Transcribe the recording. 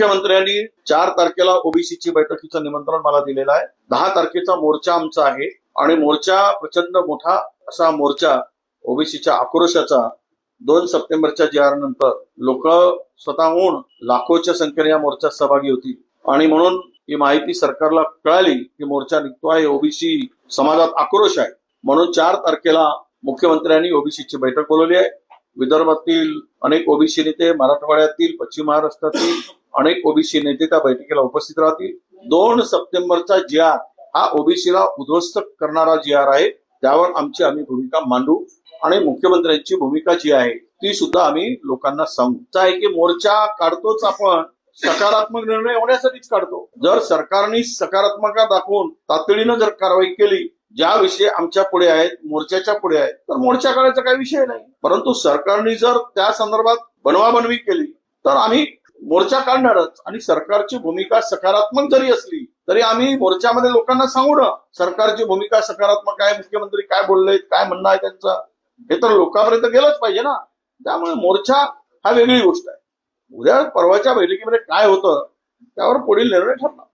मुख्यमंत्र्यांनी 4 तारखेला ओबीसीची बैठकीचं निमंत्रण मला दिलेलं आहे. 10 तारखेचा मोर्चा आमचा आहे आणि मोर्चा प्रचंड मोठा असा मोर्चा ओबीसीच्या आक्रोशाचा 2 सप्टेंबरच्या जी.आर. नंतर लोक स्वतःहून लाखोच्या संख्येने या मोर्चात सहभागी होतील आणि म्हणून ही माहिती सरकारला कळाली की मोर्चा निघतो आहे, ओबीसी समाजात आक्रोश आहे. म्हणून 4 तारखेला मुख्यमंत्र्यांनी ओबीसीची बैठक बोलवली आहे. विदर्भातील अनेक ओबीसी नेते, मराठवाड्यातील, पश्चिम महाराष्ट्रातील अनेक ओबीसी नेते त्या बैठकीला उपस्थित राहतील. 2 सप्टेंबरचा जी.आर. हा ओबीसीला उद्ध्वस्त करणारा जी.आर. आहे. त्यावर आम्ही भूमिका मांडू आणि मुख्यमंत्र्यांची भूमिका जी आहे ती सुद्धा आम्ही लोकांना सांगू. आहे की मोर्चा काढतोच आपण सकारात्मक निर्णय होण्यासाठीच काढतो. जर सरकारने सकारात्मकता दाखवून तातडीनं जर कारवाई केली, ज्या विषय आमच्या पुढे आहेत, मोर्चाच्या पुढे आहेत, तर मोर्चा काढायचा काही विषय नाही. परंतु सरकारने जर त्या संदर्भात बनवाबनवी केली तर आम्ही मोर्चा काढणारच. आणि सरकारची भूमिका सकारात्मक जरी असली तरी आम्ही मोर्चामध्ये लोकांना सांगू ना, सरकारची भूमिका सकारात्मक आहे, मुख्यमंत्री काय बोलले, काय म्हणणं आहे त्यांचं, हे तर लोकांपर्यंत गेलंच पाहिजे ना. त्यामुळे मोर्चा हा वेगळी गोष्ट आहे. उद्या परवाच्या बैठकीमध्ये काय होतं त्यावर पुढील निर्णय ठरणार.